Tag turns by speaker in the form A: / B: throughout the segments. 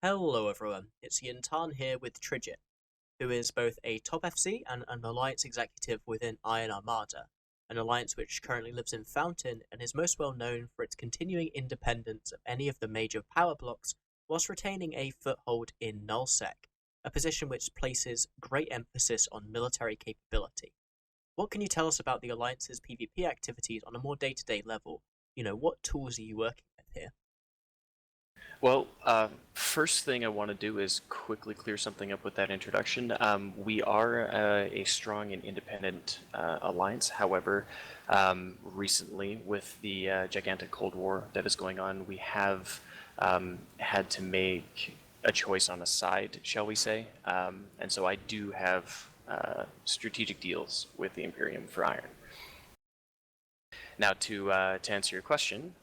A: Hello everyone, it's Jin'taan here with Tridgit, who is both a top FC and an alliance executive within Iron Armada, an alliance which currently lives in Fountain and is most well known for its continuing independence of any of the major power blocks whilst retaining a foothold in nullsec, a position which places great emphasis on military capability. What can you tell us about the alliance's PvP activities on a more day-to-day level? What tools are you working with here?
B: Well, first thing I want to do is quickly clear something up with that introduction. We are a strong and independent alliance. However, recently, with the gigantic Cold War that is going on, we have had to make a choice on a side, shall we say. And so I do have strategic deals with the Imperium for Iron. Now, to answer your question,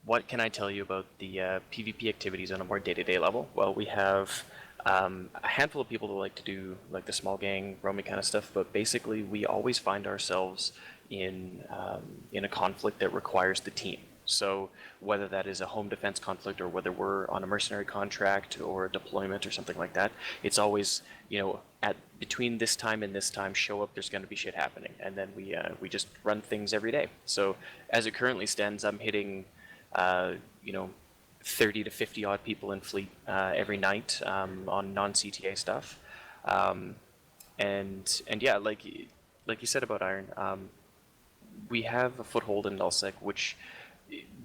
B: what can I tell you about the PvP activities on a more day-to-day level? Well, we have a handful of people that like to do like the small gang roaming kind of stuff, but basically we always find ourselves in a conflict that requires the team. So whether that is a home defense conflict or whether we're on a mercenary contract or a deployment or something like that, it's always, at between this time and this time, show up, there's going to be shit happening. And then we just run things every day. So as it currently stands, I'm hitting 30 to 50 odd people in fleet every night on non-CTA stuff. And yeah, like you said about Iron, we have a foothold in nullsec, which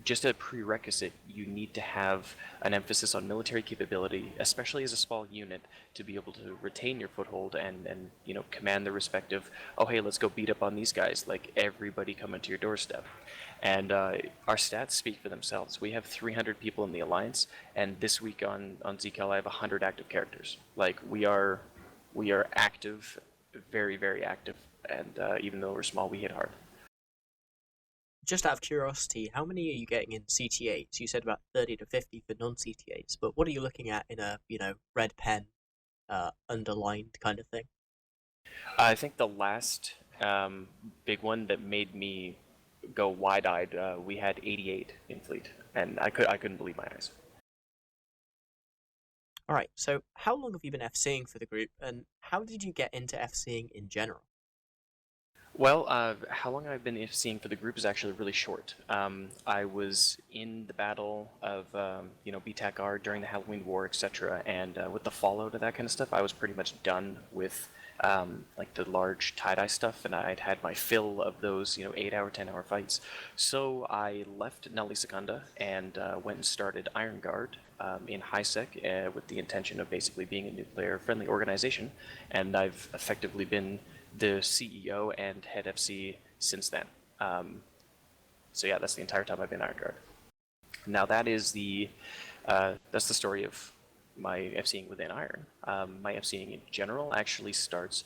B: just a prerequisite, you need to have an emphasis on military capability, especially as a small unit, to be able to retain your foothold and command the respect of, oh hey, let's go beat up on these guys, like everybody coming to your doorstep. And our stats speak for themselves. We have 300 people in the alliance, and this week on Zcal I have 100 active characters. Like we are active, very very active, and even though we're small, we hit hard.
A: Just out of curiosity, how many are you getting in CT8s? You said about 30 to 50 for non-CT8s, but what are you looking at in a, red pen, underlined kind of thing?
B: I think the last big one that made me go wide-eyed, we had 88 in fleet, and I couldn't believe my eyes.
A: All right, so how long have you been FCing for the group, and how did you get into FCing in general?
B: Well, how long I've been seeing for the group is actually really short. I was in the battle of, BTAC-R during the Halloween War, etc., and with the fallout of that kind of stuff, I was pretty much done with like the large tie-dye stuff, and I'd had my fill of those, 8-hour, 10-hour fights. So I left Nelly Secunda and went and started Iron Guard in HighSec with the intention of basically being a nuclear-friendly organization, and I've effectively been the CEO and head FC since then. So yeah, that's the entire time I've been Iron Guard. Now that's the story of my FCing within Iron. My FCing in general actually starts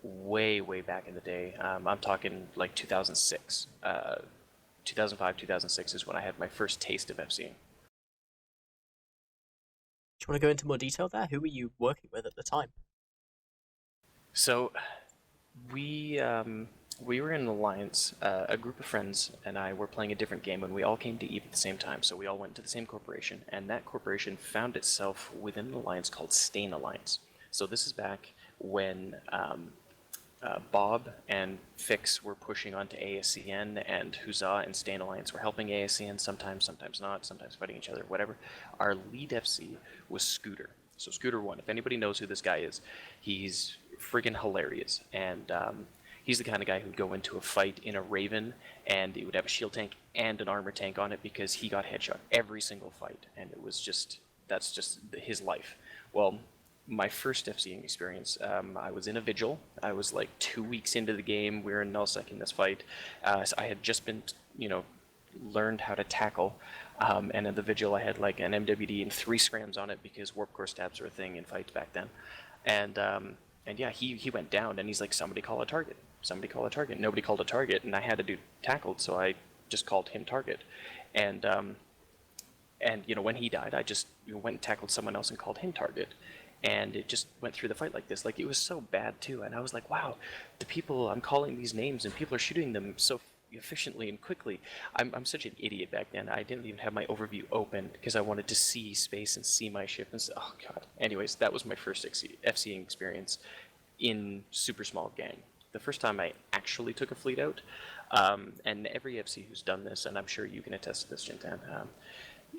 B: way back in the day. I'm talking like 2006. 2005, 2006 is when I had my first taste of FCing.
A: Do you want to go into more detail there? Who were you working with at the time?
B: So we we were in an alliance. A group of friends and I were playing a different game, and we all came to EVE at the same time. So we all went to the same corporation, and that corporation found itself within an alliance called Stain Alliance. So this is back when Bob and Fix were pushing onto ASCN, and Huzzah and Stain Alliance were helping ASCN sometimes, sometimes not, sometimes fighting each other, whatever. Our lead FC was Scooter. So Scooter 1, if anybody knows who this guy is, he's friggin' hilarious. And he's the kind of guy who'd go into a fight in a Raven, and it would have a shield tank and an armor tank on it because he got headshot every single fight. And it was that's just his life. Well, my first FCing experience, I was in a vigil. I was like 2 weeks into the game. We were in nullsec in this fight. So I had just been, learned how to tackle. And in the vigil, I had like an MWD and 3 scrams on it because warp core stabs were a thing in fights back then. And yeah, he went down, and he's like, somebody call a target. Somebody call a target. Nobody called a target, and I had to do tackled, so I just called him target. And when he died, I just went and tackled someone else and called him target. And it just went through the fight like this. Like, it was so bad too, and I was like, wow, the people, I'm calling these names and people are shooting them so efficiently and quickly. I'm such an idiot back then. I didn't even have my overview open because I wanted to see space and see my ship and oh god. Anyways, that was my first FCing experience in super small gang. The first time I actually took a fleet out, and every FC who's done this, and I'm sure you can attest to this, Jin'taan,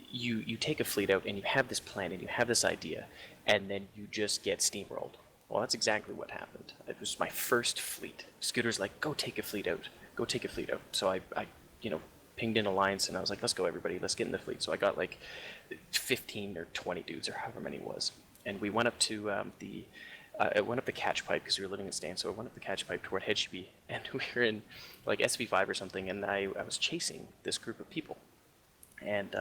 B: you take a fleet out and you have this plan and you have this idea, and then you just get steamrolled. Well, that's exactly what happened. It was my first fleet. Scooter's like, go take a fleet out. Go take a fleet out. So I pinged in Alliance and I was like, let's go everybody, let's get in the fleet. So I got like 15 or 20 dudes or however many it was. And we went up to I went up the catch pipe because we were living in Stan, so I went up the catch pipe toward Hedgeby, and we were in like SV5 or something, and I was chasing this group of people. And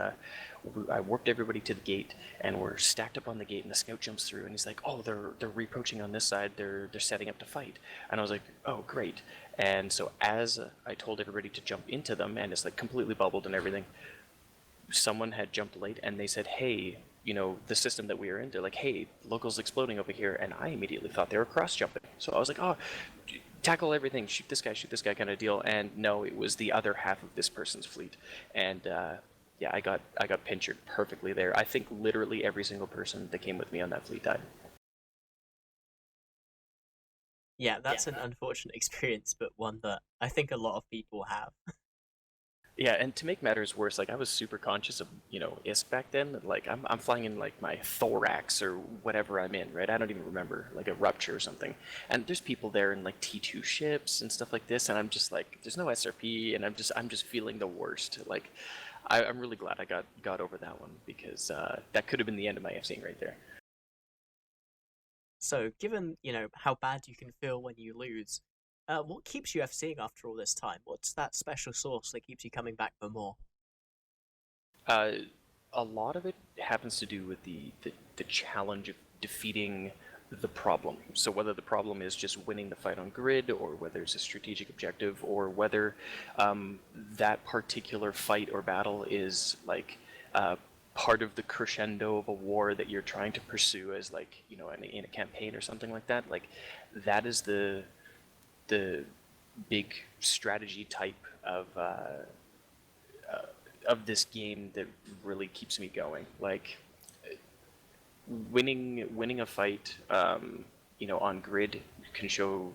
B: I warped everybody to the gate, and we're stacked up on the gate, and the scout jumps through, and he's like, oh, they're reapproaching on this side, they're setting up to fight. And I was like, oh, great. And so as I told everybody to jump into them, and it's like completely bubbled and everything, someone had jumped late, and they said, hey, the system that we were in, they're like, hey, locals exploding over here, and I immediately thought they were cross-jumping. So I was like, oh, tackle everything, shoot this guy kind of deal, and no, it was the other half of this person's fleet. And yeah, I got pinchered perfectly there. I think literally every single person that came with me on that fleet died.
A: Yeah, that's an unfortunate experience, but one that I think a lot of people have.
B: Yeah, and to make matters worse, like I was super conscious of, ISK back then. Like I'm flying in like my thorax or whatever I'm in, right? I don't even remember, like a rupture or something. And there's people there in like T2 ships and stuff like this, and I'm just like, there's no SRP, and I'm just feeling the worst. Like I'm really glad I got over that one because that could have been the end of my FCing right there.
A: So, given, how bad you can feel when you lose, what keeps you FCing after all this time? What's that special sauce that keeps you coming back for more?
B: A lot of it happens to do with the challenge of defeating the problem. So whether the problem is just winning the fight on grid, or whether it's a strategic objective, or whether that particular fight or battle is like part of the crescendo of a war that you're trying to pursue as like in a campaign or something like that. Like that is the big strategy type of this game that really keeps me going. Like winning a fight, on grid can show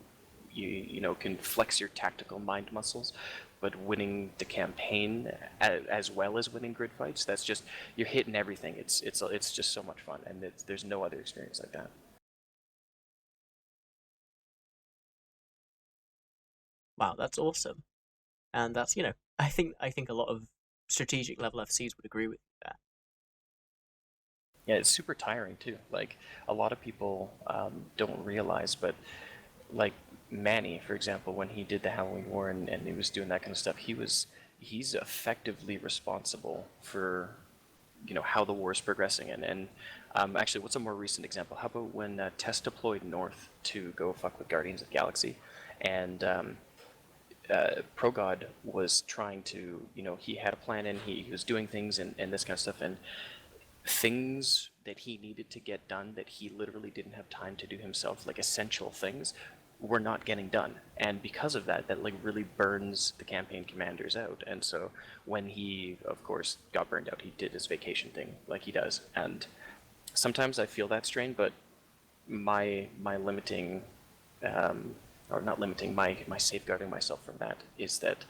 B: can flex your tactical mind muscles, but winning the campaign as well as winning grid fights, that's just, you're hitting everything. It's just so much fun, and there's no other experience like that.
A: Wow, that's awesome. And that's, I think a lot of strategic level FCs would agree with you there.
B: Yeah, it's super tiring too. Like a lot of people don't realize, but like Manny, for example, when he did the Halloween War and he was doing that kind of stuff, he's effectively responsible for how the war is progressing. And actually, what's a more recent example? How about when Tess deployed north to go fuck with Guardians of the Galaxy, and ProGod was trying to, he had a plan and he was doing things and this kind of stuff, and things that he needed to get done that he literally didn't have time to do himself, like essential things, were not getting done. And because of that like really burns the campaign commanders out. And so when he, of course, got burned out, he did his vacation thing like he does. And sometimes I feel that strain, but my limiting, or not limiting, my safeguarding myself from that is that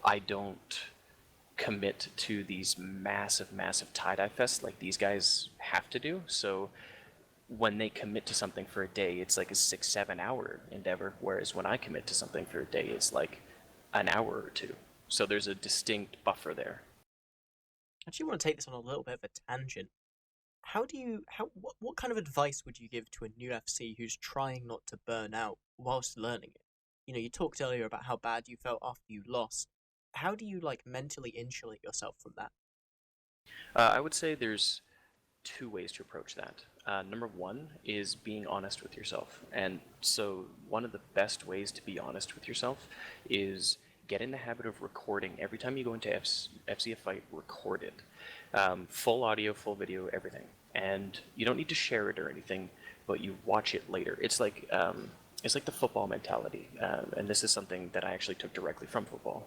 B: I don't commit to these massive tie-dye fests like these guys have to do. So when they commit to something for a day, it's like a 6-7 hour endeavor, whereas when I commit to something for a day, it's like an hour or two. So there's a distinct buffer there.
A: I actually want to take this on a little bit of a tangent. What kind of advice would you give to a new FC who's trying not to burn out whilst learning it? You talked earlier about how bad you felt after you lost. How do you mentally insulate yourself from that?
B: I would say there's two ways to approach that. Number one is being honest with yourself. And so one of the best ways to be honest with yourself is get in the habit of recording. Every time you go into FC a fight, record it. Full audio, full video, everything. And you don't need to share it or anything, but you watch it later. It's like it's like the football mentality, and this is something that I actually took directly from football.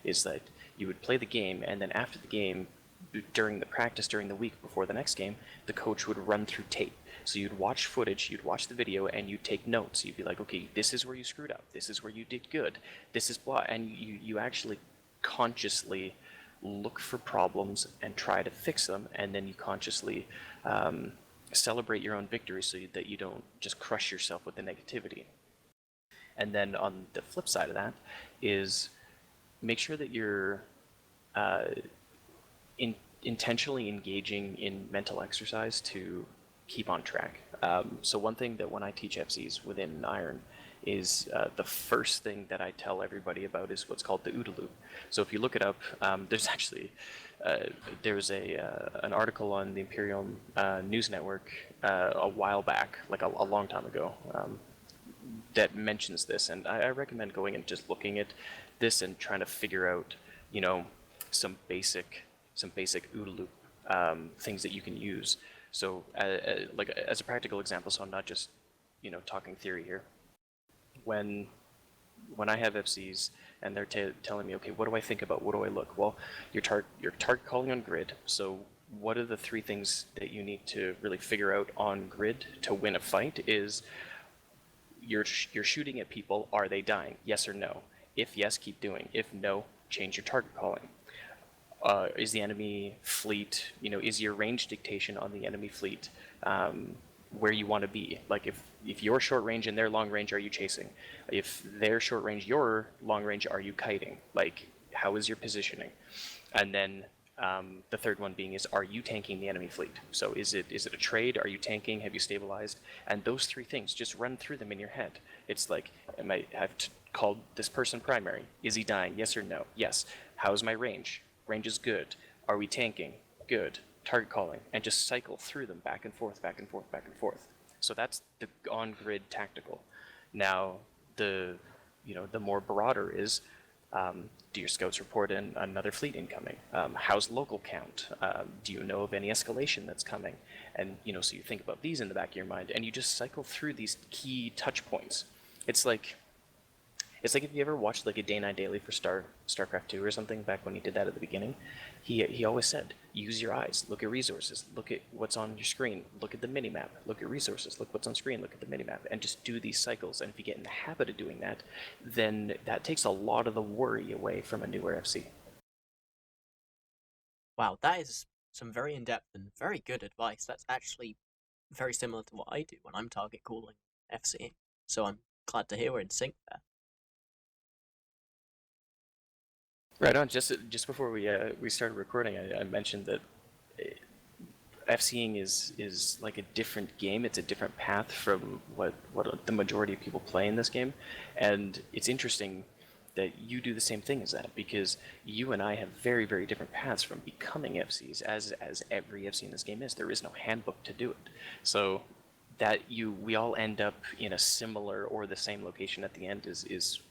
B: Is that you would play the game, and then after the game, during the practice, during the week before the next game, the coach would run through tape. So you'd watch footage, you'd watch the video, and you'd take notes. You'd be like, okay, this is where you screwed up, this is where you did good, this is blah, and you actually consciously look for problems and try to fix them, and then you consciously celebrate your own victories so that you don't just crush yourself with the negativity. And then on the flip side of that is make sure that you're intentionally engaging in mental exercise to keep on track. So one thing that when I teach FCs within Iron is the first thing that I tell everybody about is what's called the OODA loop. So if you look it up, there's actually an article on the Imperial News Network a while back, like a long time ago, that mentions this, and I recommend going and just looking at this and trying to figure out, some basic OODA loop things that you can use. So, like as a practical example, so I'm not just talking theory here. When I have FCs and they're telling me, okay, what do I think about? What do I look? Well, your target calling on grid. So what are the 3 things that you need to really figure out on grid to win a fight? Is you're shooting at people. Are they dying? Yes or no? If yes, keep doing. If no, change your target calling. Is the enemy fleet, is your range dictation on the enemy fleet where you want to be? Like if you're short range and they're long range, are you chasing? If they're short range, you're long range, are you kiting? Like, how is your positioning? And then the third one being is, are you tanking the enemy fleet? So is it a trade? Are you tanking? Have you stabilized? And those 3 things, just run through them in your head. It's like, have called this person primary. Is he dying? Yes or no? Yes. How's my range? Range is good. Are we tanking? Good. Target calling. And just cycle through them back and forth, back and forth, back and forth. So that's the on-grid tactical. Now, the more broader is, do your scouts report in another fleet incoming? How's local count? Do you know of any escalation that's coming? And, so you think about these in the back of your mind, and you just cycle through these key touch points. It's like if you ever watched like a Day 9 Daily for StarCraft 2 or something, back when he did that at the beginning, he always said, use your eyes, look at resources, look at what's on your screen, look at the minimap, look at resources, look what's on screen, look at the minimap, and just do these cycles. And if you get in the habit of doing that, then that takes a lot of the worry away from a newer FC.
A: Wow, that is some very in-depth and very good advice. That's actually very similar to what I do when I'm target calling FCing. So I'm glad to hear we're in sync there.
B: Right on. Just before we started recording, I mentioned that FCing is like a different game. It's a different path from what the majority of people play in this game, and it's interesting that you do the same thing as that, because you and I have very, very different paths from becoming FCs, as every FC in this game is. There is no handbook to do it, so that we all end up in a similar or the same location at the end is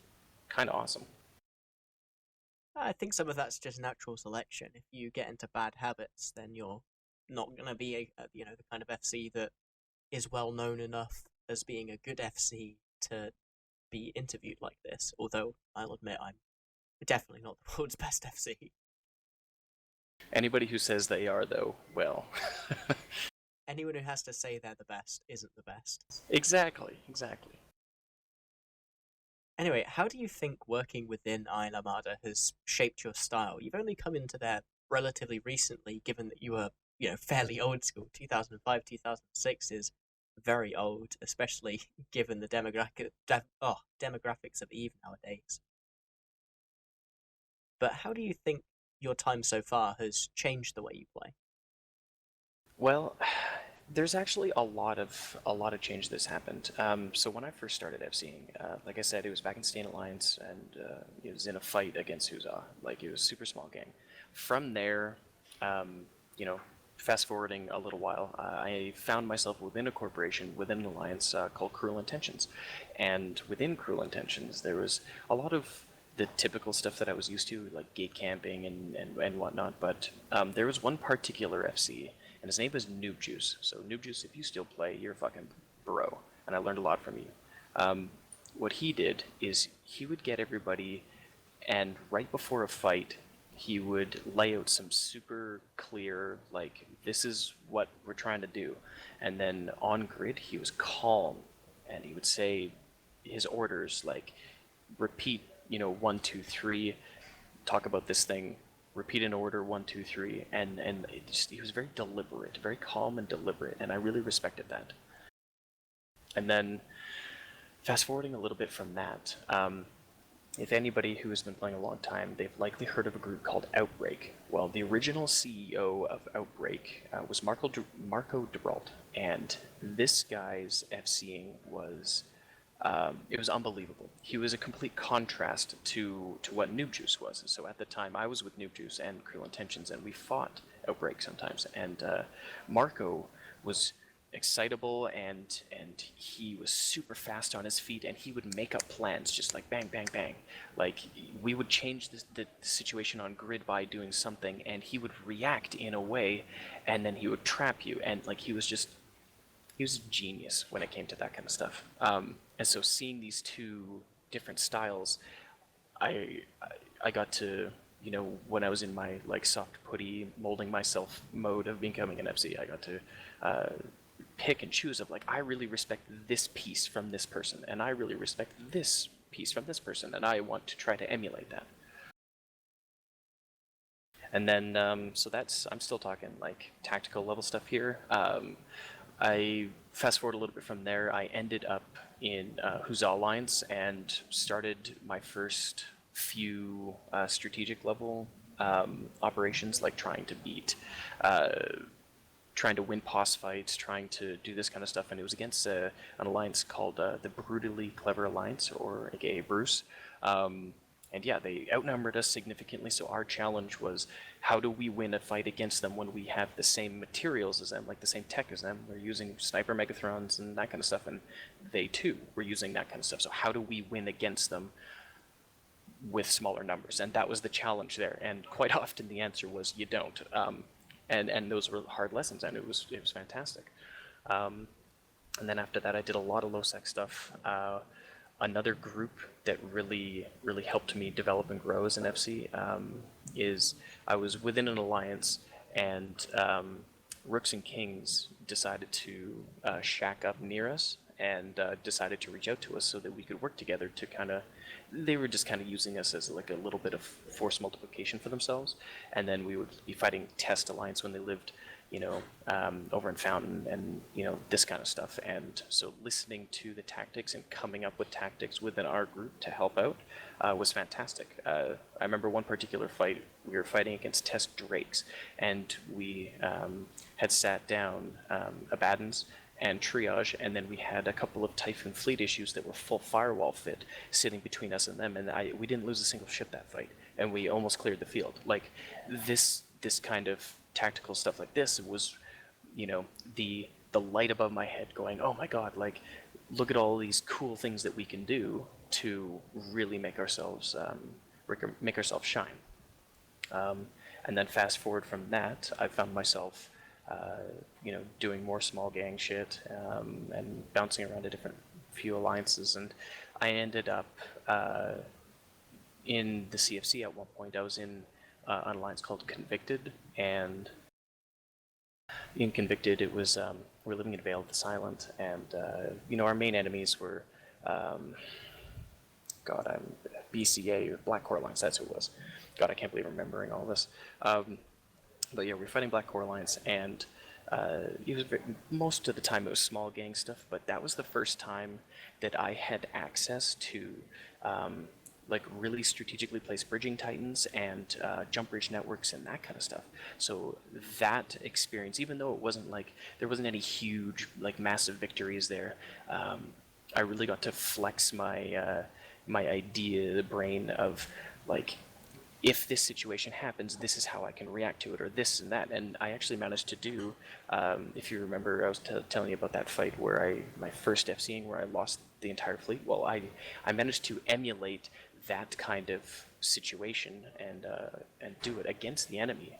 B: kind of awesome.
A: I think some of that's just natural selection. If you get into bad habits, then you're not going to be the kind of FC that is well known enough as being a good FC to be interviewed like this. Although I'll admit I'm definitely not the world's best FC.
B: Anybody who says they are, though, well.
A: Anyone who has to say they're the best isn't the best.
B: Exactly.
A: Anyway, how do you think working within Iron Armada has shaped your style? You've only come into there relatively recently, given that you were, fairly old school. 2005, 2006 is very old, especially given the demographics of EVE nowadays. But how do you think your time so far has changed the way you play?
B: Well, there's actually a lot of change that's happened. So when I first started FCing, like I said, it was back in Stain Alliance, and it was in a fight against Huza. Like, it was a super small gang. From there, fast forwarding a little while, I found myself within a corporation, within an alliance called Cruel Intentions. And within Cruel Intentions, there was a lot of the typical stuff that I was used to, like gate camping and whatnot. But there was one particular FC, and his name was Noob Juice. So Noob Juice, if you still play, you're a fucking bro, and I learned a lot from you. What he did is he would get everybody, and right before a fight, he would lay out some super clear, like, this is what we're trying to do. And then on grid, he was calm, and he would say his orders, like, repeat, 1, 2, 3, talk about this thing, repeat an order, 1, 2, 3, and he was very deliberate, very calm and deliberate, and I really respected that. And then, fast forwarding a little bit from that, if anybody who has been playing a long time, they've likely heard of a group called Outbreak. Well, the original CEO of Outbreak was Marco Dubrault, and this guy's FCing was it was unbelievable. He was a complete contrast to what Noob Juice was. So at the time, I was with Noob Juice and Cruel Intentions, and we fought Outbreak sometimes. And Marco was excitable, and he was super fast on his feet, and he would make up plans just like bang, bang, bang. Like, we would change the situation on grid by doing something, and he would react in a way, and then he would trap you. And like, he was a genius when it came to that kind of stuff. And so seeing these two different styles, I got to, when I was in my like soft putty molding myself mode of becoming an FC, I got to pick and choose of like, I really respect this piece from this person, and I really respect this piece from this person, and I want to try to emulate that. And then, so I'm still talking like tactical level stuff here. I fast forward a little bit from there. I ended up in Huzzah Alliance and started my first few strategic level operations, like trying to win pos fights, trying to do this kind of stuff. And it was against an alliance called the Brutally Clever Alliance, or aka Bruce. And yeah, they outnumbered us significantly, so our challenge was, how do we win a fight against them when we have the same materials as them, like the same tech as them? We're using sniper megathrons and that kind of stuff, and they too were using that kind of stuff. So how do we win against them with smaller numbers? And that was the challenge there, and quite often the answer was, you don't. And those were hard lessons, and it was fantastic. And then after that, I did a lot of low-sec stuff. Another group that really helped me develop and grow as an FC is I was within an alliance, and Rooks and Kings decided to shack up near us, and decided to reach out to us so that we could work together to they were just kind of using us as like a little bit of force multiplication for themselves. And then we would be fighting Test Alliance when they lived over in Fountain, and this kind of stuff. And so listening to the tactics and coming up with tactics within our group to help out was fantastic. I remember one particular fight, we were fighting against Test Drakes, and we had sat down Abaddons and Triage, and then we had a couple of Typhoon Fleet issues that were full firewall fit sitting between us and them, and we didn't lose a single ship that fight, and we almost cleared the field. Like, this kind of tactical stuff like this was, the light above my head going, oh my god, like, look at all these cool things that we can do to really make ourselves shine. And then fast forward from that, I found myself doing more small gang shit, and bouncing around to different few alliances, and I ended up in the CFC at one point. I was in an alliance called Convicted, and in Convicted it was, we're living in Vale of the Silent, and our main enemies were BCA, or Black Core Alliance, that's who it was. God, I can't believe I'm remembering all this. But yeah, we were fighting Black Core Alliance, and most of the time it was small gang stuff, but that was the first time that I had access to like really strategically placed bridging titans and jump bridge networks and that kind of stuff. So that experience, even though it wasn't like, there wasn't any huge, like, massive victories there, I really got to flex my the brain of, like, if this situation happens, this is how I can react to it, or this and that. And I actually managed to do, if you remember, I was telling you about that fight where my first FCing where I lost the entire fleet. Well, I managed to emulate that kind of situation and do it against the enemy.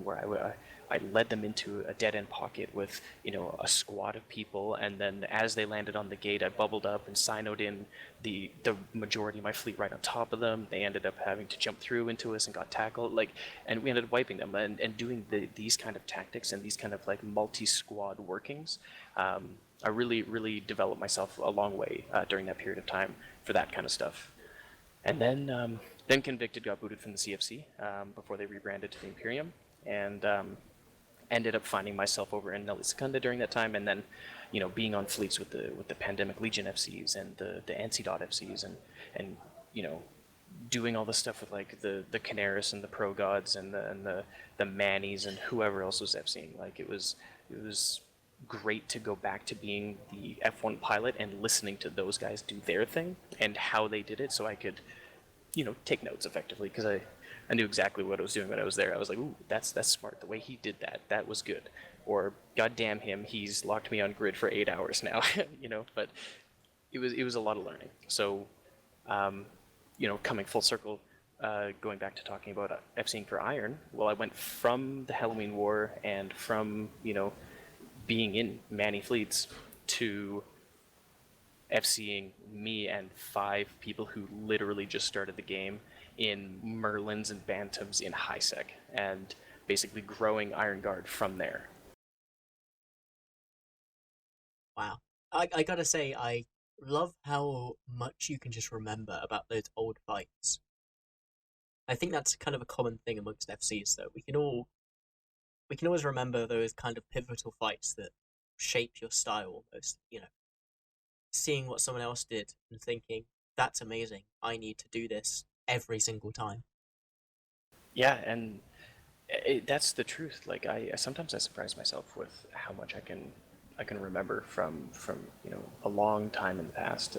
B: where I led them into a dead-end pocket with, a squad of people, and then as they landed on the gate, I bubbled up and sinoed in the majority of my fleet right on top of them. They ended up having to jump through into us and got tackled, and we ended up wiping them. And doing these kind of tactics and these kind of multi-squad workings, I really developed myself a long way during that period of time for that kind of stuff. And then Convicted got booted from the CFC before they rebranded to the Imperium, and ended up finding myself over in Nelly Secunda during that time, and then, being on fleets with the Pandemic Legion FCs and the Ansi-Dot FCs, and doing all the stuff with the Canaris and the Pro Gods and the Mannies and whoever else was FCing. It was great to go back to being the F1 pilot and listening to those guys do their thing and how they did it, so I could take notes effectively, because I knew exactly what I was doing when I was there. I was like, ooh, that's smart. The way he did that was good. Or, god damn him, he's locked me on grid for 8 hours now. But it was a lot of learning. So, coming full circle, going back to talking about FCing for Iron, well, I went from the Halloween War and from, being in Manny fleets to FCing me and 5 people who literally just started the game in Merlins and Bantams in high sec, and basically growing Iron Guard from there.
A: Wow. I gotta say, I love how much you can just remember about those old fights. I think that's kind of a common thing amongst FCs, though. We can always remember those kind of pivotal fights that shape your style almost, seeing what someone else did and thinking, that's amazing, I need to do this every single time.
B: Yeah, and that's the truth. I sometimes I surprise myself with how much I can remember from a long time in the past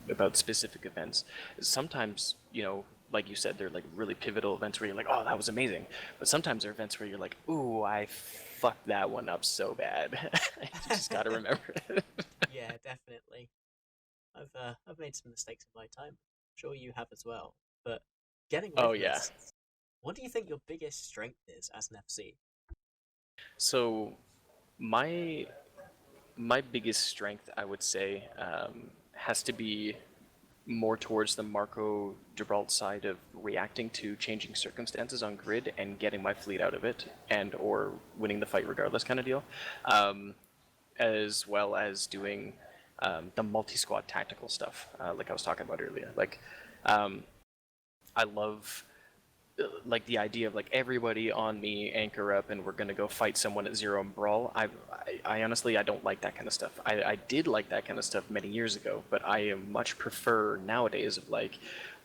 B: about specific events. Sometimes like you said, they're really pivotal events where you're like, oh, that was amazing. But sometimes there are events where you're like, ooh, I fucked that one up so bad. You just gotta remember it.
A: Yeah, definitely. I've made some mistakes in my time. I'm sure you have as well. But getting with
B: Oh yeah.
A: this, what do you think your biggest strength is as an FC?
B: So my biggest strength, I would say, has to be more towards the Marco Gibralt side of reacting to changing circumstances on grid and getting my fleet out of it, and or winning the fight regardless kind of deal, as well as doing the multi-squad tactical stuff, like I was talking about earlier. I love the idea of everybody on me, anchor up, and we're gonna go fight someone at zero and brawl. I honestly, I don't like that kind of stuff. I did like that kind of stuff many years ago, but I much prefer nowadays of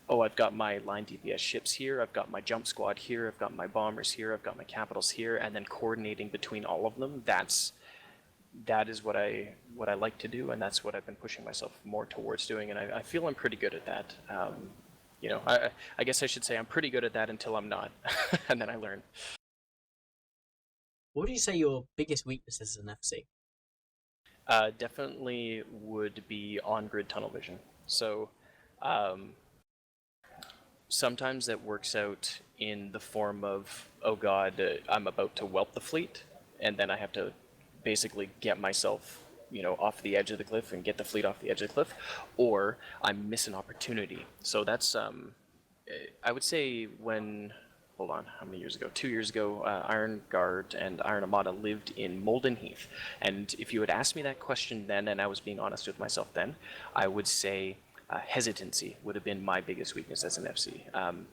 B: oh, I've got my line DPS ships here, I've got my jump squad here, I've got my bombers here, I've got my capitals here, and then coordinating between all of them. That is what I like to do, and that's what I've been pushing myself more towards doing, and I feel I'm pretty good at that. I guess I should say I'm pretty good at that until I'm not, and then I learn.
A: What do you say your biggest weakness is as an FC?
B: Definitely would be on-grid tunnel vision. So sometimes that works out in the form of, oh god, I'm about to whelp the fleet, and then I have to basically get myself off the edge of the cliff and get the fleet off the edge of the cliff, or I miss an opportunity. So that's I would say when, hold on, how many years ago? 2 years ago, Iron Guard and Iron Armada lived in Molden Heath, and if you had asked me that question then, and I was being honest with myself then, I would say hesitancy would have been my biggest weakness as an FC.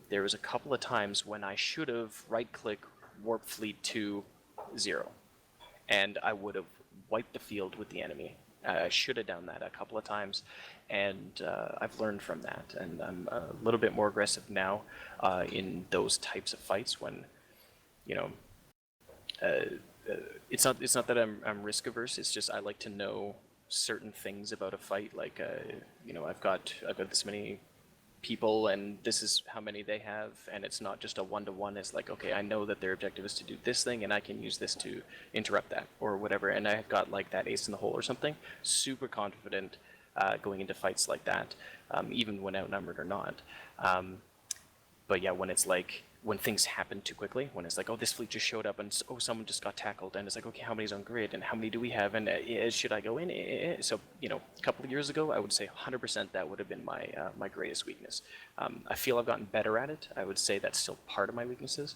B: There was a couple of times when I should have right-click warp fleet to 0, and I would have wiped the field with the enemy. I should have done that a couple of times, and I've learned from that, and I'm a little bit more aggressive now in those types of fights when, it's not that I'm risk averse. It's just I like to know certain things about a fight. I've got this many people, and this is how many they have, and it's not just a one-to-one. It's okay, I know that their objective is to do this thing, and I can use this to interrupt that or whatever, and I've got that ace in the hole or something. Super confident going into fights like that, even when outnumbered or not. But yeah, when it's when things happen too quickly, when it's like, oh, this fleet just showed up, and oh, someone just got tackled, and it's like, okay, how many's on grid, and how many do we have, and should I go in? So, you know, a couple of years ago, I would say 100% that would have been my my greatest weakness. I feel I've gotten better at it. I would say that's still part of my weaknesses.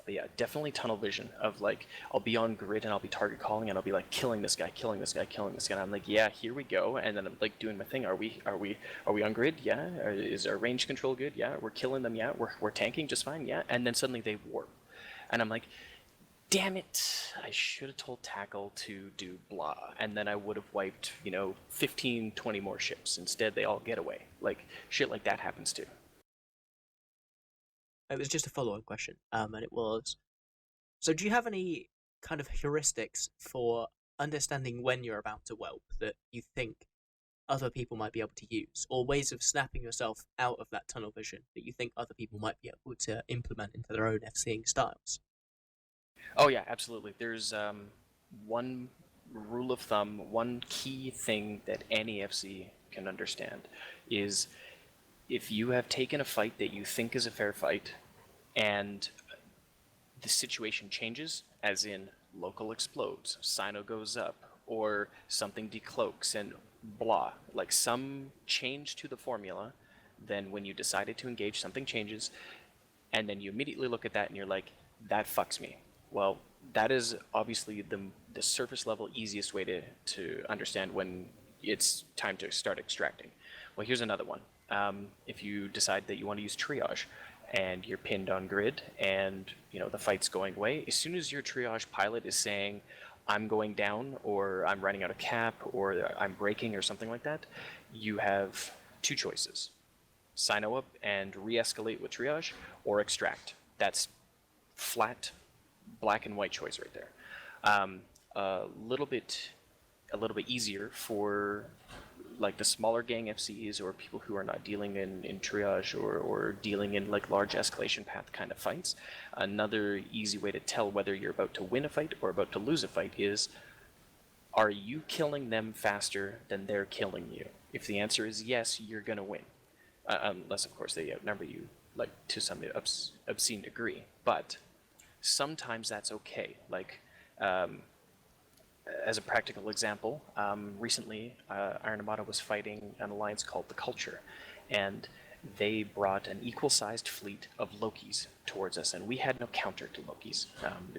B: But yeah, definitely tunnel vision of like, I'll be on grid and I'll be target calling and I'll be like killing this guy, killing this guy, killing this guy. And I'm like, yeah, here we go. And then I'm like doing my thing. Are we on grid? Yeah. Is our range control good? Yeah. We're killing them. Yeah. We're tanking just fine. Yeah. And then suddenly they warp, and I'm like, damn it, I should have told tackle to do blah, and then I would have wiped, you know, 15, 20 more ships. Instead, they all get away. Like shit like that happens too.
A: It was just a follow-up question, and it was, so do you have any kind of heuristics for understanding when you're about to whelp that you think other people might be able to use, or ways of snapping yourself out of that tunnel vision that you think other people might be able to implement into their own FCing styles?
B: Oh yeah, absolutely. There's one rule of thumb, one key thing that any FC can understand is if you have taken a fight that you think is a fair fight and the situation changes, as in local explodes, Sino goes up, or something decloaks and blah, like some change to the formula, then when you decided to engage, something changes, and then you immediately look at that and you're like, that fucks me. Well, that is obviously the surface level easiest way to understand when it's time to start extracting. Well, here's another one. If you decide that you want to use triage and you're pinned on grid and you know the fight's going away, as soon as your triage pilot is saying I'm going down or I'm running out of cap or I'm breaking or something like that, you have two choices: Sino up and re-escalate with triage, or extract. That's flat black and white choice right there. A little bit easier for like the smaller gang FCs or people who are not dealing in triage or dealing in like large escalation path kind of fights. Another easy way to tell whether you're about to win a fight or about to lose a fight is, are you killing them faster than they're killing you? If the answer is yes, you're gonna win. Unless of course they outnumber you like to some obscene degree. But sometimes that's okay. Like as a practical example, recently Iron Armada was fighting an alliance called the Culture, and they brought an equal-sized fleet of Lokis towards us, and we had no counter to Lokis.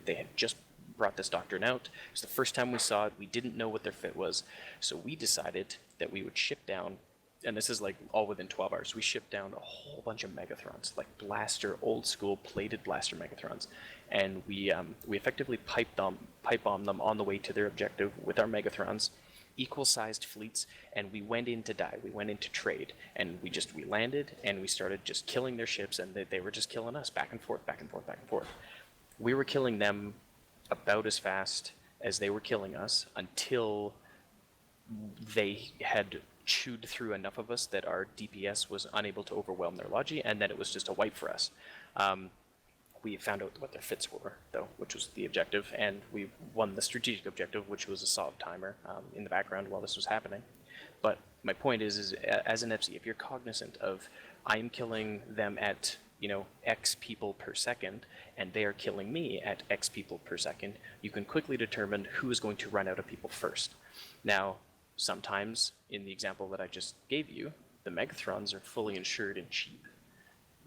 B: They had just brought this doctrine out. It was the first time we saw it. We didn't know what their fit was, so we decided that we would ship down, and this is like all within 12 hours, we shipped down a whole bunch of Megathrons, like blaster, old school plated blaster Megathrons, and we effectively pipe bombed them on the way to their objective with our Megathrons, equal-sized fleets, and we went in to die. We went in to trade, and we landed, and we started just killing their ships, and they were just killing us, back and forth, back and forth, back and forth. We were killing them about as fast as they were killing us until they had chewed through enough of us that our DPS was unable to overwhelm their logi, and then it was just a wipe for us. We found out what their fits were, though, which was the objective, and we won the strategic objective, which was a solve timer in the background while this was happening. But my point is as an FC, if you're cognizant of I am killing them at X people per second, and they are killing me at X people per second, you can quickly determine who is going to run out of people first. Now, sometimes, in the example that I just gave you, the Megathrons are fully insured and cheap.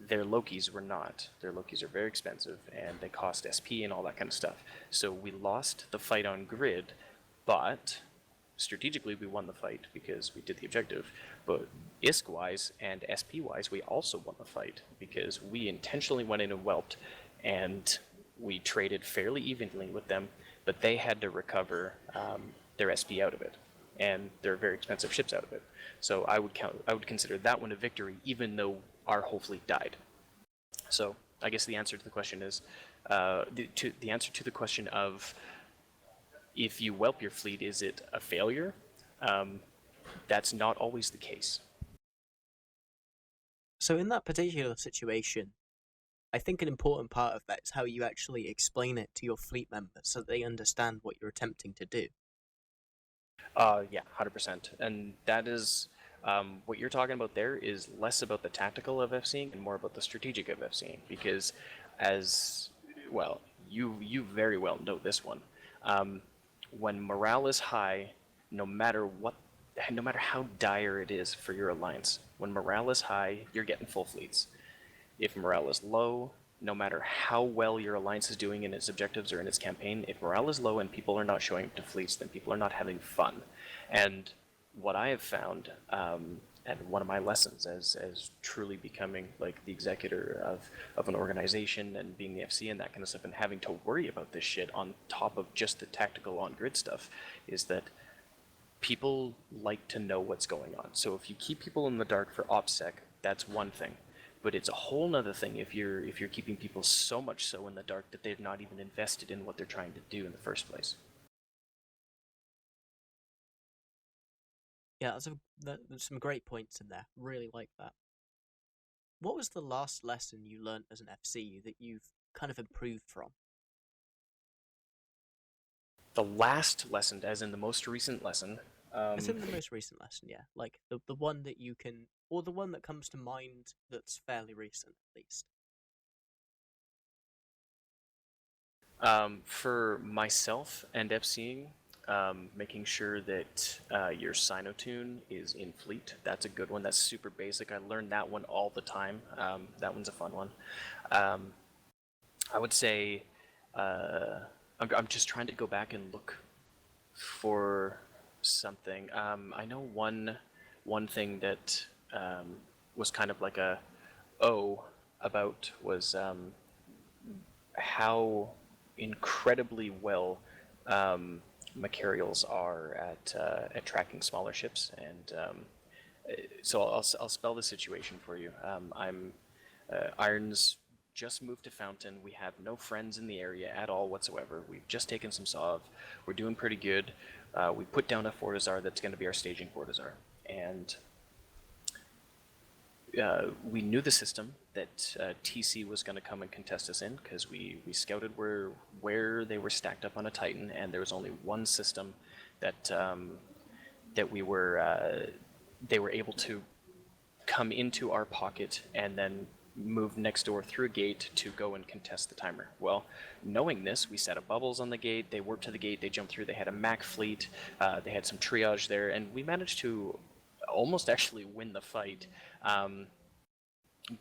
B: Their Lokis were not. Their Lokis are very expensive, and they cost SP and all that kind of stuff. So we lost the fight on grid, but strategically we won the fight because we did the objective. But ISK-wise and SP-wise, we also won the fight because we intentionally went in and whelped, and we traded fairly evenly with them, but they had to recover their SP out of it, and their very expensive ships out of it. So I would consider that one a victory, even though our whole fleet died. So I guess the answer to the question is, the answer to the question of if you whelp your fleet, is it a failure? That's not always the case.
A: So in that particular situation, I think an important part of that is how you actually explain it to your fleet members so that they understand what you're attempting to do.
B: Yeah, 100%. And that is What you're talking about there is less about the tactical of FCing and more about the strategic of FCing, because as well, you very well know this one. When morale is high, no matter what, no matter how dire it is for your alliance, when morale is high, you're getting full fleets. If morale is low, no matter how well your alliance is doing in its objectives or in its campaign, if morale is low and people are not showing up to fleets, then people are not having fun. And what I have found, and one of my lessons as truly becoming like the executor of an organization and being the FC and that kind of stuff and having to worry about this shit on top of just the tactical on-grid stuff, is that people like to know what's going on. So if you keep people in the dark for OPSEC, that's one thing. But it's a whole nother thing if you're keeping people so much so in the dark that they're not even invested in what they're trying to do in the first place.
A: Yeah, there's some great points in there. Really like that. What was the last lesson you learned as an FC that you've kind of improved from?
B: The last lesson, as in the most recent lesson.
A: As in the most recent lesson, yeah. Like the one that you can, or the one that comes to mind that's fairly recent, at least.
B: For myself and FCing, making sure that your Sinotune is in fleet. That's a good one. That's super basic. I learned that one all the time. That one's a fun one. I would say I'm just trying to go back and look for something. I know one thing that was kind of like a about was how incredibly well Macarials are at tracking smaller ships, and so I'll spell the situation for you. I'm Iron's just moved to Fountain. We have no friends in the area at all whatsoever. We've just taken some Sov. We're doing pretty good. We put down a Fortizar that's going to be our staging Fortizar, and we knew the system that TC was going to come and contest us in, because we scouted where they were stacked up on a Titan, and there was only one system that that they were able to come into our pocket and then move next door through a gate to go and contest the timer. Well, knowing this, we set up bubbles on the gate, they warped to the gate, they jumped through, they had a Mac fleet, they had some triage there, and we managed to almost actually win the fight,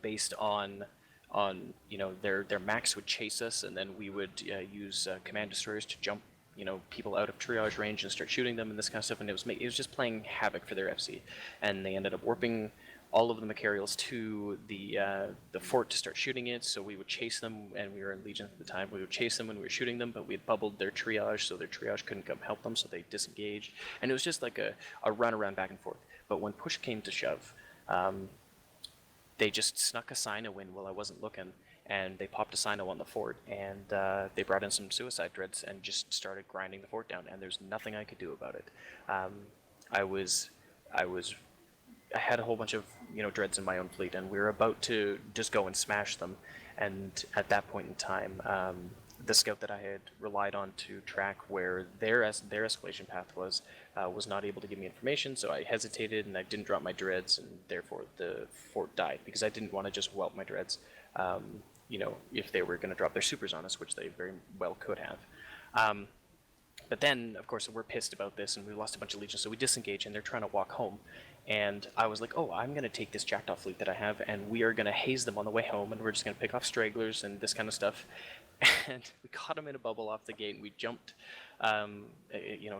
B: based on their Macs would chase us, and then we would use command destroyers to jump people out of triage range and start shooting them and this kind of stuff, and it was just playing havoc for their FC, and they ended up warping all of the Macarials to the fort to start shooting it. So we would chase them, and we were in Legion at the time. We would chase them when we were shooting them, but we had bubbled their triage, so their triage couldn't come help them, so they disengaged, and it was just like a run around back and forth. But when push came to shove, they just snuck a Sino in while I wasn't looking, and they popped a Sino on the fort, and they brought in some suicide dreads and just started grinding the fort down, and there's nothing I could do about it. I had a whole bunch of dreads in my own fleet, and we were about to just go and smash them, and at that point in time, the scout that I had relied on to track where their escalation path was not able to give me information, so I hesitated and I didn't drop my dreads, and therefore the fort died, because I didn't want to just whelp my dreads, if they were going to drop their supers on us, which they very well could have. But then, of course, we're pissed about this, and we lost a bunch of legions, so we disengage, and they're trying to walk home. And I was like, oh, I'm going to take this jackdaw fleet that I have, and we are going to haze them on the way home, and we're just going to pick off stragglers and this kind of stuff. And we caught them in a bubble off the gate, and we jumped, a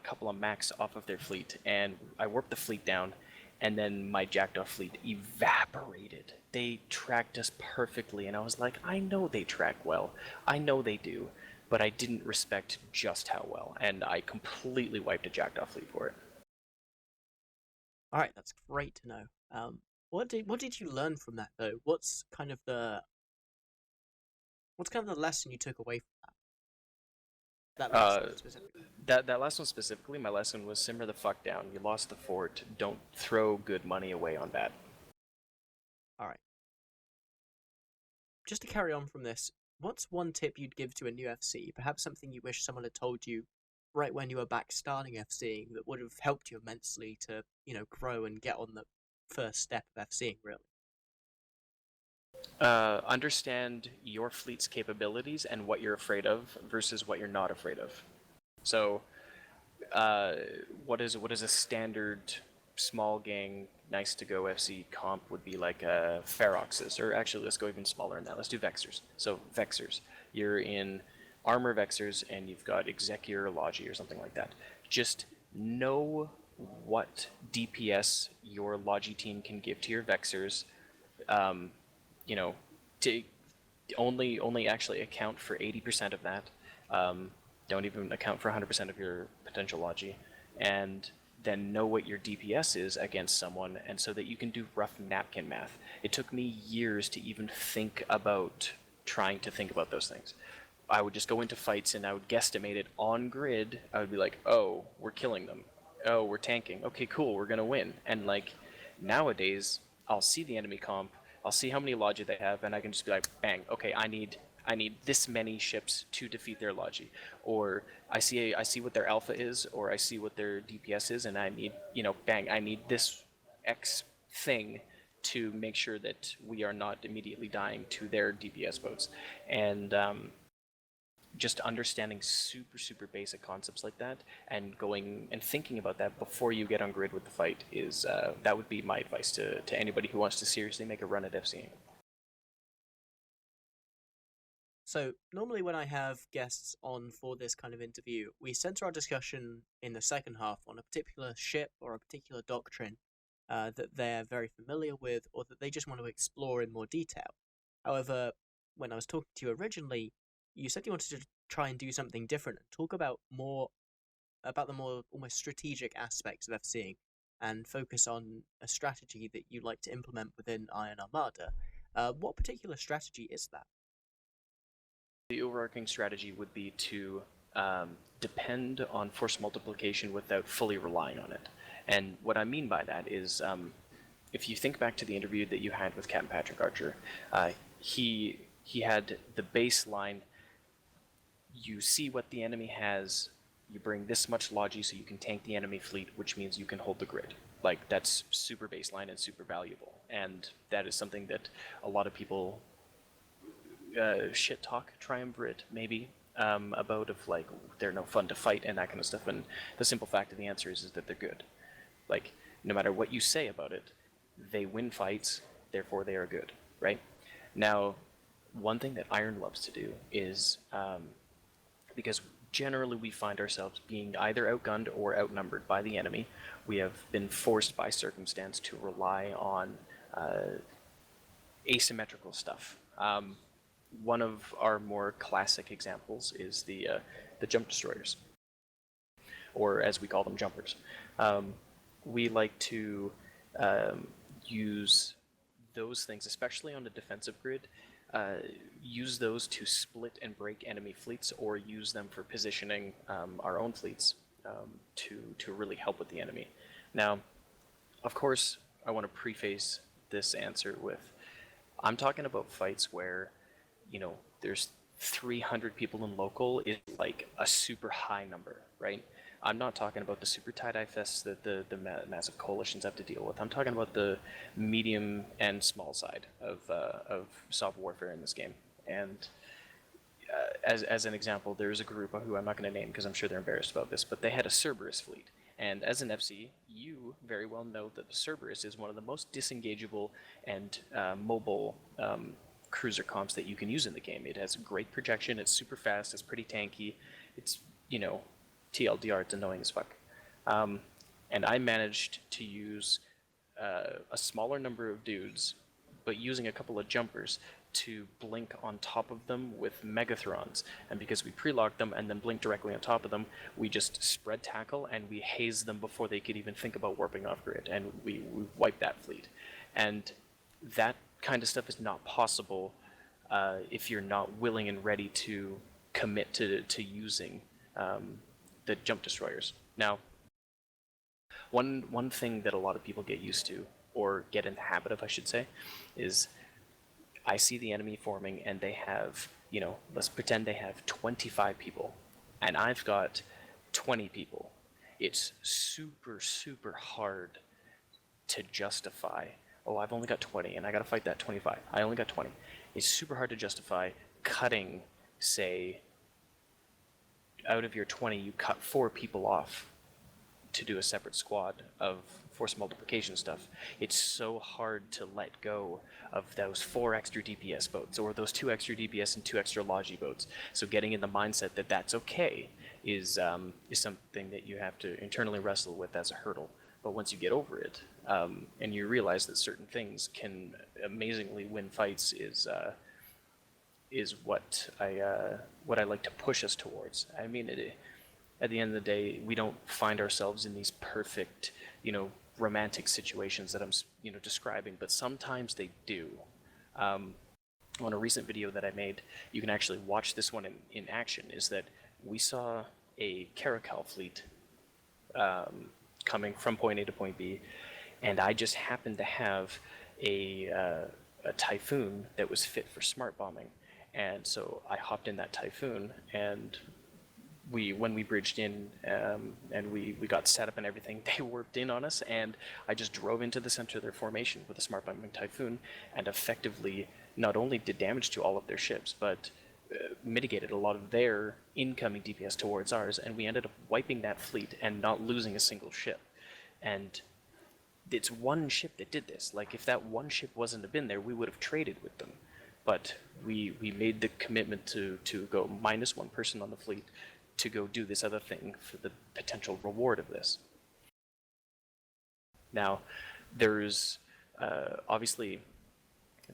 B: couple of Macs off of their fleet, and I warped the fleet down, and then my jackdaw fleet evaporated. They tracked us perfectly, and I was like, I know they track well. I know they do. But I didn't respect just how well, and I completely wiped a jackdaw fleet for it.
A: All right, that's great to know. What did you learn from that though? What's kind of the lesson you took away from that? That last one specifically.
B: That last one specifically, my lesson was simmer the fuck down. You lost the fort. Don't throw good money away on bad.
A: All right. Just to carry on from this, what's one tip you'd give to a new FC? Perhaps something you wish someone had told you right when you were back starting FCing that would have helped you immensely to, grow and get on first step of FCing, really.
B: Understand your fleet's capabilities and what you're afraid of versus what you're not afraid of. So, what is a standard small gang nice to go FC comp would be like Feroxes, or actually let's go even smaller than that. Let's do Vexers. So Vexers, you're in armor Vexers and you've got Executor Logi or something like that. Just know what DPS your Logi team can give to your Vexers. You know, to only actually account for 80% of that. Don't even account for 100% of your potential Logi, and then know what your DPS is against someone, and so that you can do rough napkin math. It took me years to even think about trying to think about those things. I would just go into fights and I would guesstimate it on grid. I would be like, oh, we're killing them. Oh, we're tanking. Okay, cool, we're gonna win. And like nowadays, I'll see the enemy comp, I'll see how many Logi they have, and I can just be like, bang, okay, I need this many ships to defeat their Logi. Or I see what their alpha is, or I see what their DPS is, and I need, bang, I need this X thing to make sure that we are not immediately dying to their DPS votes. And just understanding super basic concepts like that and going and thinking about that before you get on grid with the fight is that would be my advice to anybody who wants to seriously make a run at FCing.
A: So normally when I have guests on for this kind of interview, we center our discussion in the second half on a particular ship or a particular doctrine that they're very familiar with or that they just want to explore in more detail. However, when I was talking to you originally, you said you wanted to try and do something different and talk about the more almost strategic aspects of FCing and focus on a strategy that you like to implement within Iron Armada. What particular strategy is that?
B: The overarching strategy would be to depend on force multiplication without fully relying on it. And what I mean by that is, if you think back to the interview that you had with Captain Patrick Archer, he had the baseline. You see what the enemy has, you bring this much Logi so you can tank the enemy fleet, which means you can hold the grid. Like, that's super baseline and super valuable. And that is something that a lot of people shit talk triumvirate, maybe, about of, like, they're no fun to fight and that kind of stuff. And the simple fact of the answer is that they're good. Like, no matter what you say about it, they win fights, therefore they are good, right? Now, one thing that Iron loves to do is, because generally we find ourselves being either outgunned or outnumbered by the enemy, we have been forced by circumstance to rely on asymmetrical stuff. One of our more classic examples is the jump destroyers, or as we call them, jumpers. We like to use those things, especially on the defensive grid, use those to split and break enemy fleets, or use them for positioning our own fleets to really help with the enemy. Now, of course, I want to preface this answer with, I'm talking about fights where, there's 300 people in local is like a super high number, right? I'm not talking about the super tie-dye fests that the massive coalitions have to deal with. I'm talking about the medium and small side of soft warfare in this game. And as an example, there's a group who I'm not going to name because I'm sure they're embarrassed about this, but they had a Cerberus fleet. And as an FC, you very well know that the Cerberus is one of the most disengageable and mobile cruiser comps that you can use in the game. It has great projection, it's super fast, it's pretty tanky, it's, TLDR, it's annoying as fuck. And I managed to use a smaller number of dudes, but using a couple of jumpers to blink on top of them with Megathrons. And because we pre-locked them and then blinked directly on top of them, we just spread tackle and we hazed them before they could even think about warping off grid, and we wiped that fleet. And that kind of stuff is not possible if you're not willing and ready to commit to using the jump destroyers. Now, one thing that a lot of people get used to, or get in the habit of, I should say, is I see the enemy forming and they have, let's pretend they have 25 people, and I've got 20 people. It's super hard to justify, oh, I've only got 20 and I gotta fight that 25. I only got 20. It's super hard to justify cutting, say, out of your 20, you cut 4 people off to do a separate squad of force multiplication stuff. It's so hard to let go of those 4 extra DPS boats, or those 2 extra DPS and 2 extra Logi boats. So getting in the mindset that that's okay is something that you have to internally wrestle with as a hurdle. But once you get over it, and you realize that certain things can amazingly win fights, is what I like to push us towards. I mean, at the end of the day, we don't find ourselves in these perfect, romantic situations that I'm, describing, but sometimes they do. On a recent video that I made, you can actually watch this one in action, is that we saw a Caracal fleet coming from point A to point B, and I just happened to have a Typhoon that was fit for smart bombing. And so I hopped in that Typhoon, and when we bridged in and we got set up and everything, they warped in on us, and I just drove into the center of their formation with a smart bombing Typhoon, and effectively not only did damage to all of their ships, but mitigated a lot of their incoming DPS towards ours, and we ended up wiping that fleet and not losing a single ship. And it's one ship that did this. Like, if that one ship wasn't have been there, we would have traded with them. But we made the commitment to go minus 1 person on the fleet to go do this other thing for the potential reward of this. Now, there's obviously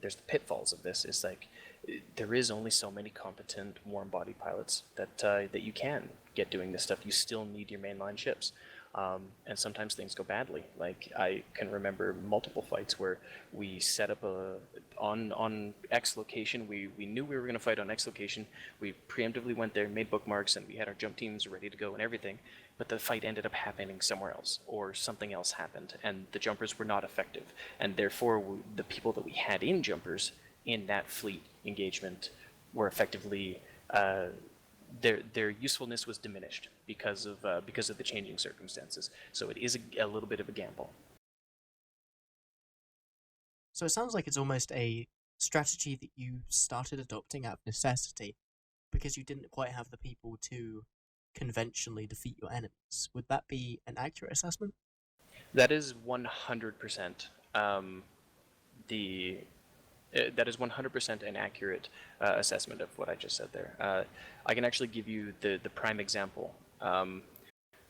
B: there's the pitfalls of this. It's like there is only so many competent warm body pilots that you can get doing this stuff. You still need your mainline ships. And sometimes things go badly. Like, I can remember multiple fights where we set up on X location. We knew we were going to fight on X location. We preemptively went there, made bookmarks, and we had our jump teams ready to go and everything. But the fight ended up happening somewhere else, or something else happened, and the jumpers were not effective. And therefore, the people that we had in jumpers in that fleet engagement were effectively their usefulness was diminished because of the changing circumstances. So it is a little bit of a gamble.
A: So it sounds like it's almost a strategy that you started adopting out of necessity because you didn't quite have the people to conventionally defeat your enemies. Would that be an accurate assessment?
B: That is 100%. That is 100% an accurate assessment of what I just said there. I can actually give you the prime example.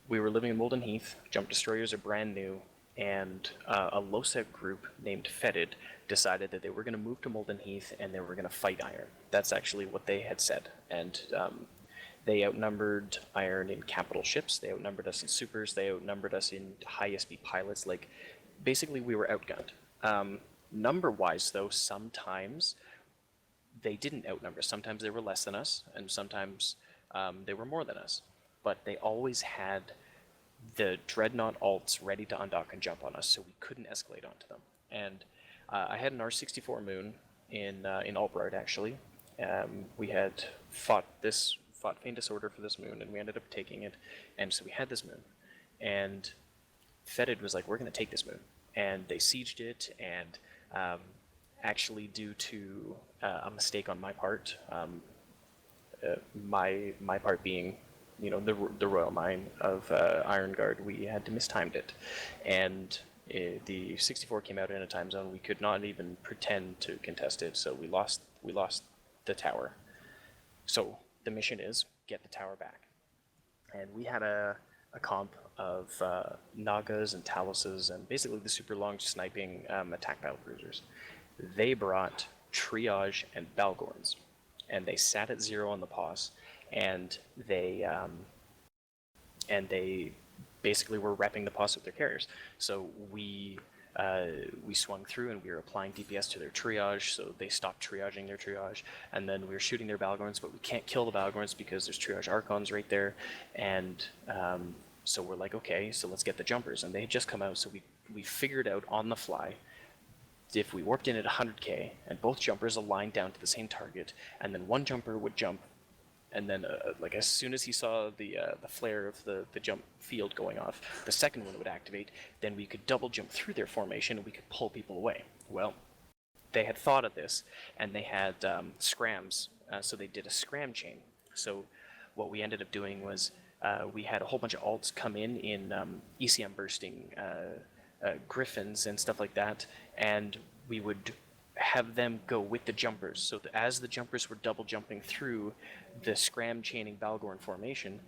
B: We were living in Molden Heath, jump destroyers are brand new, and a LOSEC group named Fetid decided that they were going to move to Molden Heath and they were going to fight Iron. That's actually what they had said. And they outnumbered Iron in capital ships, they outnumbered us in supers, they outnumbered us in high SP pilots. Like, basically we were outgunned. Number-wise, though, sometimes they didn't outnumber. Sometimes they were less than us, and sometimes they were more than us. But they always had the Dreadnought alts ready to undock and jump on us, so we couldn't escalate onto them. And I had an R64 Moon in Albright, actually. We had fought Feint Disorder for this Moon, and we ended up taking it. And so we had this Moon. And Fetid was like, we're going to take this Moon. And they sieged it, and actually due to a mistake on my part, my part being, the Royal Mine of Iron Guard, we had to mistimed it, and the 64 came out in a time zone. We could not even pretend to contest it, so we lost the tower. So the mission is get the tower back, and we had a comp of Nagas and Taluses and basically the super long sniping attack battle cruisers. They brought Triage and Balgorns, and they sat at 0 on the POS, and they basically were repping the POS with their carriers. So we swung through and we were applying DPS to their Triage, so they stopped triaging their Triage, and then we were shooting their Balgorns, but we can't kill the Balgorns because there's Triage Archons right there, and so we're like, okay, so let's get the jumpers, and they had just come out, so we figured out on the fly, if we warped in at 100k, and both jumpers aligned down to the same target, and then one jumper would jump And then, like as soon as he saw the flare of the jump field going off, the second one would activate. Then we could double jump through their formation, and we could pull people away. Well, they had thought of this, and they had scrams, so they did a scram chain. So what we ended up doing was we had a whole bunch of alts come in ECM bursting griffins and stuff like that, and we would have them go with the jumpers. So as the jumpers were double jumping through the scram chaining Balgorn formation,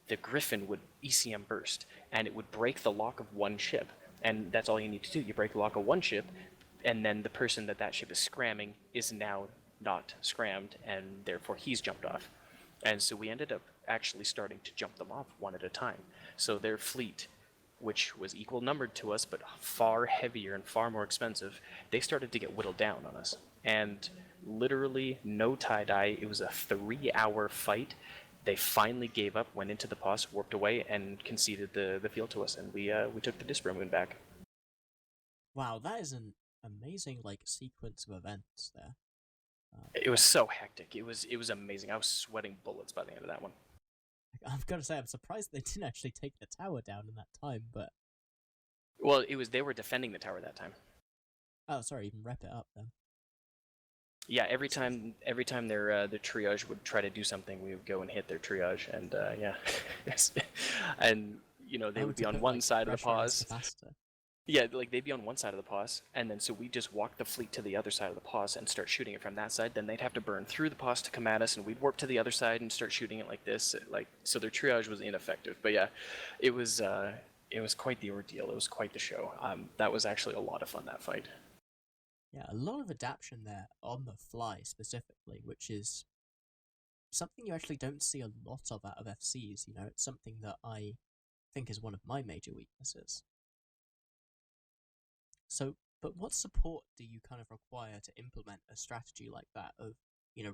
B: the griffin would ECM burst, and it would break the lock of one ship. And that's all you need to do. You break the lock of one ship, and then the person that ship is scramming is now not scrammed, and therefore he's jumped off. And so we ended up actually starting to jump them off one at a time. So their fleet, which was equal numbered to us, but far heavier and far more expensive, they started to get whittled down on us. And literally no tie-dye. It was a 3-hour fight. They finally gave up, went into the pos, warped away, and conceded the field to us, and we took the Dispo Moon back.
A: Wow, that is an amazing sequence of events there.
B: It was so hectic. It was amazing. I was sweating bullets by the end of that one.
A: I've got to say, I'm surprised they didn't actually take the tower down in that time, but...
B: Well, they were defending the tower that time.
A: Oh, sorry, even rep it up then.
B: Yeah, every time their triage would try to do something, we would go and hit their triage, and yeah, and they would be on one side of the pause. Yeah, they'd be on one side of the pause, and then so we just walk the fleet to the other side of the pause and start shooting it from that side. Then they'd have to burn through the pause to come at us, and we'd warp to the other side and start shooting it like this. So their triage was ineffective. But yeah, it was quite the ordeal. It was quite the show. That was actually a lot of fun, that fight.
A: Yeah, a lot of adaption there on the fly specifically, which is something you actually don't see a lot of out of FCs. It's something that I think is one of my major weaknesses. So, but what support do you kind of require to implement a strategy like that of,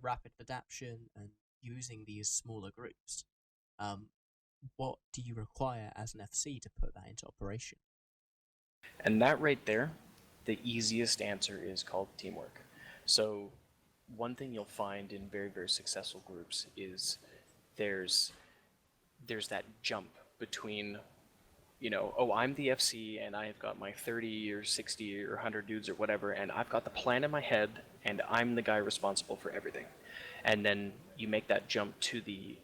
A: rapid adaption and using these smaller groups? What do you require as an FC to put that into operation?
B: And that right there, the easiest answer is called teamwork. So one thing you'll find in very, very successful groups is there's that jump between I'm the FC and I've got my 30 or 60 or 100 dudes or whatever, and I've got the plan in my head and I'm the guy responsible for everything. And then you make that jump to the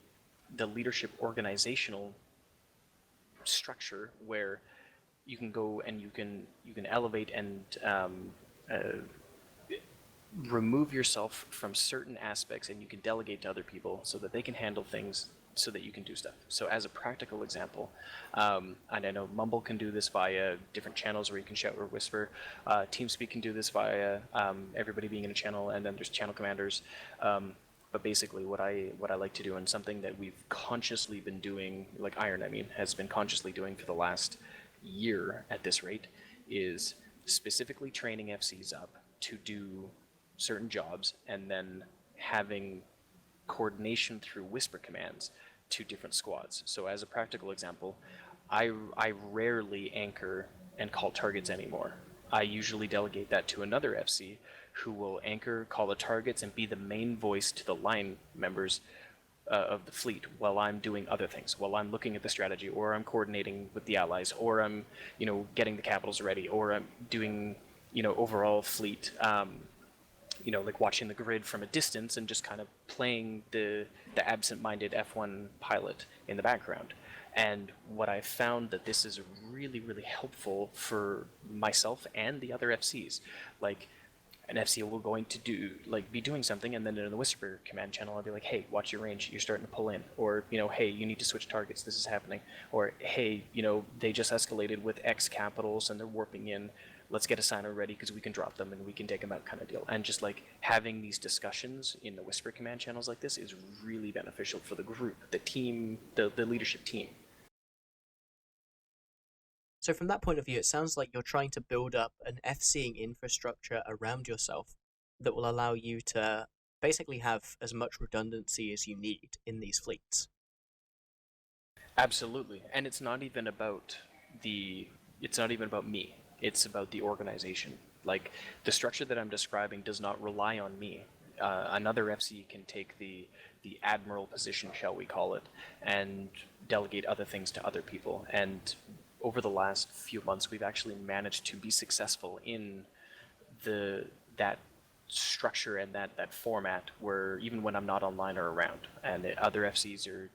B: leadership organizational structure where you can go and you can elevate and remove yourself from certain aspects, and you can delegate to other people so that they can handle things so that you can do stuff. So as a practical example, and I know Mumble can do this via different channels where you can shout or whisper. TeamSpeak can do this via everybody being in a channel, and then there's channel commanders. But basically what I like to do, and something that we've consciously been doing, like Iron, has been consciously doing for the last year at this rate, is specifically training FCs up to do certain jobs, and then having coordination through whisper commands to different squads. So as a practical example, I rarely anchor and call targets anymore. I usually delegate that to another FC who will anchor, call the targets, and be the main voice to the line members of the fleet while I'm doing other things, while I'm looking at the strategy, or I'm coordinating with the allies, or I'm getting the capitals ready, or I'm doing overall fleet like watching the grid from a distance and just kind of playing the absent-minded F1 pilot in the background. And what I found that this is really, really helpful for myself and the other FCs. Like, an FC will going to be doing something, and then in the whisper command channel I'll be like, hey, watch your range, you're starting to pull in. Or, hey, you need to switch targets, this is happening. Or, hey, they just escalated with X capitals and they're warping in. Let's get a signer ready because we can drop them and we can take them out, kind of deal. And just having these discussions in the whisper command channels like this is really beneficial for the group, the team, the leadership team.
A: So from that point of view, it sounds like you're trying to build up an FCing infrastructure around yourself that will allow you to basically have as much redundancy as you need in these fleets.
B: Absolutely. And it's not even about me. It's about the organization. Like, the structure that I'm describing does not rely on me. Another FC can take the the admiral position, shall we call it, and delegate other things to other people. And over the last few months, we've actually managed to be successful in that structure and that format, where even when I'm not online or around, and other FCs are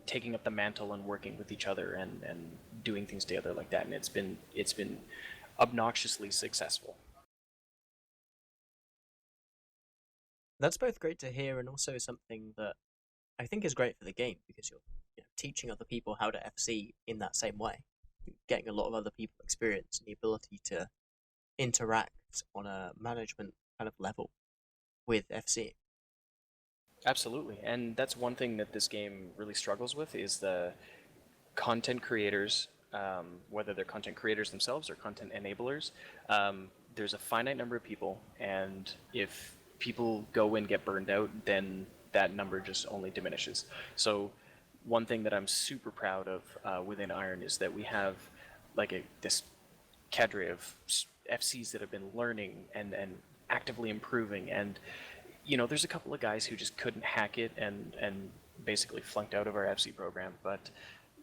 B: taking up the mantle and working with each other and doing things together like that, and it's been obnoxiously successful.
A: That's both great to hear and also something that I think is great for the game, because you're teaching other people how to FC in that same way. You're getting a lot of other people experience and the ability to interact on a management kind of level with FCing.
B: Absolutely, and that's one thing that this game really struggles with, is the content creators, whether they're content creators themselves or content enablers. There's a finite number of people, and if people go and get burned out, then that number just only diminishes. So one thing that I'm super proud of within Iron is that we have like this cadre of FCs that have been learning and actively improving, and there's a couple of guys who just couldn't hack it and basically flunked out of our FC program, but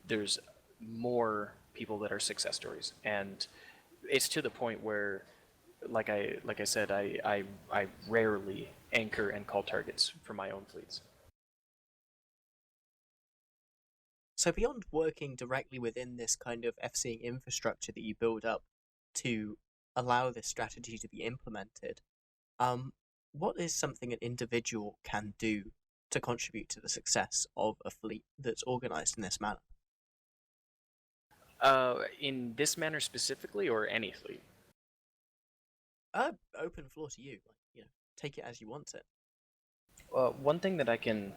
B: there's more people that are success stories, and it's to the point where, like I said, I rarely anchor and call targets for my own fleets.
A: So beyond working directly within this kind of FCing infrastructure that you build up to allow this strategy to be implemented, what is something an individual can do to contribute to the success of a fleet that's organized in this manner?
B: In this manner specifically, or any fleet?
A: Open floor to you. Take it as you want it.
B: One thing that I can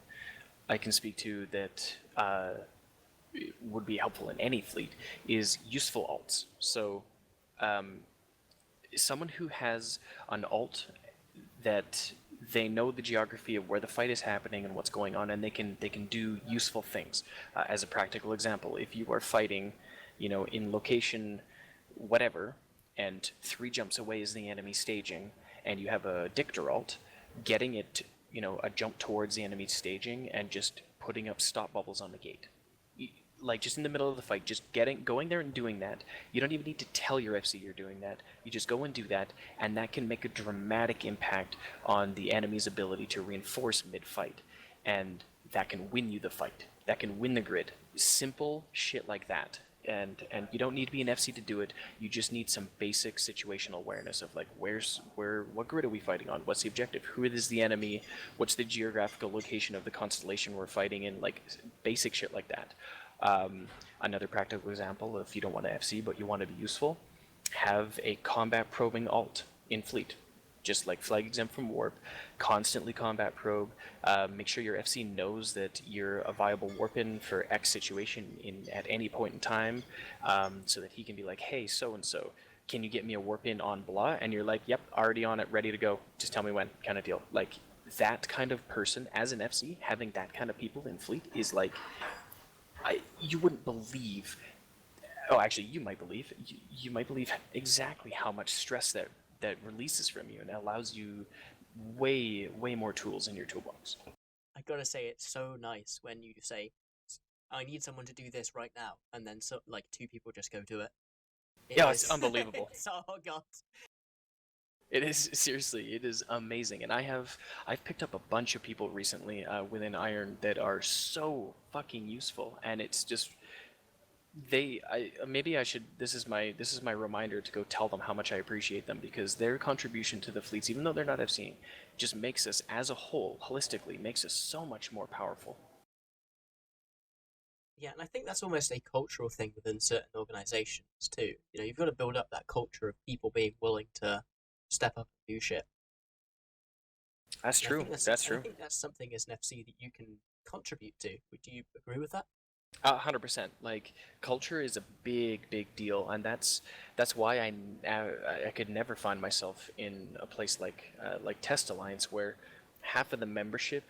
B: speak to that would be helpful in any fleet is useful alts. So, someone who has an alt that they know the geography of where the fight is happening and what's going on, and they can do useful things. As a practical example, if you are fighting, in location whatever, and 3 jumps away is the enemy staging, and you have a dictor alt, getting it, a jump towards the enemy staging and just putting up stop bubbles on the gate. Like, just in the middle of the fight, just going there and doing that. You don't even need to tell your FC you're doing that. You just go and do that, and that can make a dramatic impact on the enemy's ability to reinforce mid-fight. And that can win you the fight. That can win the grid. Simple shit like that. And you don't need to be an FC to do it. You just need some basic situational awareness of, like, what grid are we fighting on? What's the objective? Who is the enemy? What's the geographical location of the constellation we're fighting in? Like, basic shit like that. Another practical example, if you don't want to FC but you want to be useful, have a combat probing alt in fleet. Just like flag exempt from warp, constantly combat probe. Make sure your FC knows that you're a viable warp in for X situation at any point in time, so that he can be like, hey, so-and-so, can you get me a warp in on blah? And you're like, yep, already on it, ready to go, just tell me when, kind of deal. Like, that kind of person as an FC, having that kind of people in fleet is like, you wouldn't believe. Oh, actually, you might believe. You might believe exactly how much stress that releases from you, and it allows you way more tools in your toolbox.
A: I gotta say, it's so nice when you say, "I need someone to do this right now," and then 2 people just go do it.
B: It's unbelievable.
A: Oh god.
B: It is, seriously, it is amazing, and I've picked up a bunch of people recently within Iron that are so fucking useful, and it's just maybe I should, this is my reminder to go tell them how much I appreciate them, because their contribution to the fleets, even though they're not FCing, just makes us as a whole, holistically, makes us so much more powerful.
A: Yeah, and I think that's almost a cultural thing within certain organizations too. You've got to build up that culture of people being willing to step up and do shit.
B: That's true.
A: That's true. I think that's something as an FC that you can contribute to. Would you agree with that?
B: 100%. Like, culture is a big deal, and that's why I could never find myself in a place like Test Alliance, where half of the membership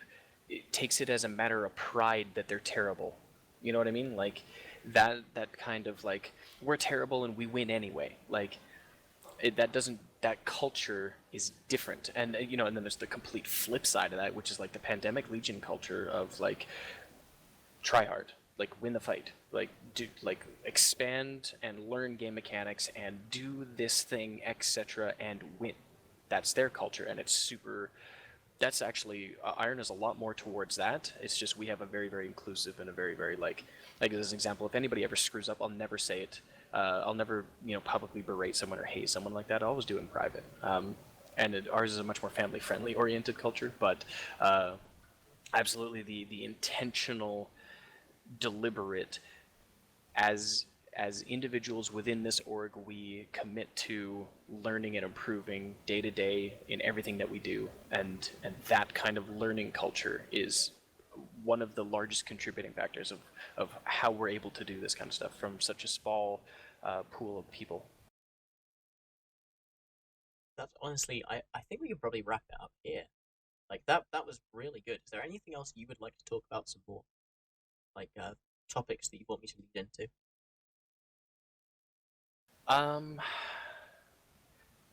B: takes it as a matter of pride that they're terrible. You know what I mean? Like, that kind of, like, we're terrible and we win anyway. Like, that doesn't that culture is different, and and then there's the complete flip side of that, which is like the pandemic Legion culture of like try hard, like win the fight, like do like expand and learn game mechanics and do this thing, etc., and win. That's their culture, and it's super. That's actually Iron is a lot more towards that. It's just we have a very very inclusive and a very very like as an example, if anybody ever screws up, I'll never say it. I'll never publicly berate someone or hate someone like that. I always do it in private. Ours is a much more family friendly oriented culture, but absolutely the intentional, deliberate, as individuals within this org, we commit to learning and improving day to day in everything that we do, and that kind of learning culture is one of the largest contributing factors of how we're able to do this kind of stuff from such a small pool of people.
A: That's honestly, I think we could probably wrap it up here. Like that was really good. Is there anything else you would like to talk about? Some more like topics that you want me to lead into?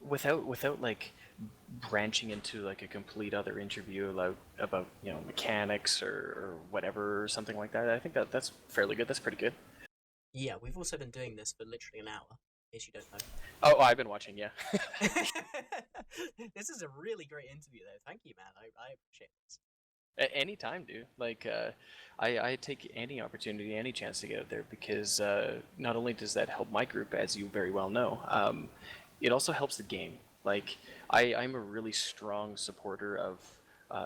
B: Without like branching into like a complete other interview about mechanics or whatever or something like that, I think that's fairly good. That's pretty good.
A: Yeah, we've also been doing this for literally an hour, in case you don't know.
B: Oh, I've been watching, yeah.
A: This is a really great interview, though. Thank you, man. I appreciate this.
B: Anytime, dude. Like, I take any opportunity, any chance to get out there, because not only does that help my group, as you very well know, it also helps the game. Like, I'm a really strong supporter of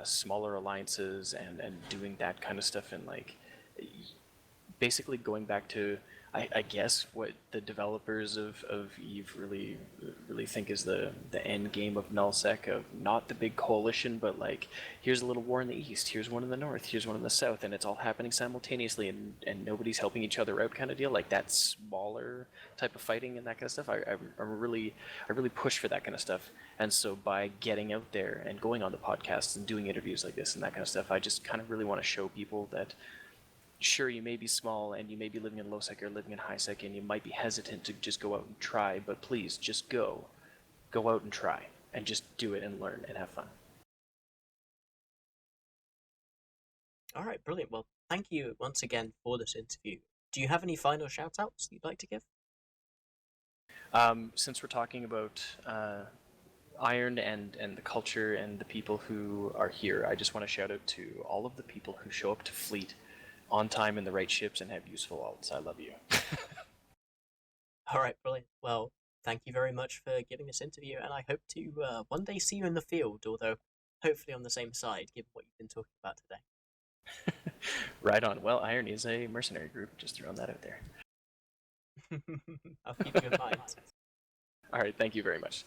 B: smaller alliances and doing that kind of stuff, and like basically going back to I guess what the developers of Eve really think is the end game of nullsec, of not the big coalition, but like here's a little war in the east, here's one in the north, here's one in the south, and it's all happening simultaneously, and nobody's helping each other out kind of deal, like that smaller type of fighting and that kind of stuff. I really push for that kind of stuff, and so by getting out there and going on the podcasts and doing interviews like this and that kind of stuff, I just kind of really want to show people that sure, you may be small and you may be living in low sec or living in high sec and you might be hesitant to just go out and try, but please just go out and try and just do it and learn and have fun.
A: All right, brilliant. Well, thank you once again for this interview. Do you have any final shout-outs you'd like to give?
B: Since we're talking about Iron and the culture and the people who are here, I just want to shout out to all of the people who show up to Fleet on time in the right ships and have useful alts. I love you.
A: All right, brilliant. Well, thank you very much for giving this interview, and I hope to one day see you in the field, although hopefully on the same side, given what you've been talking about today.
B: Right on. Well, Iron is a mercenary group, just throwing that out there.
A: I'll keep you in mind.
B: All right, thank you very much.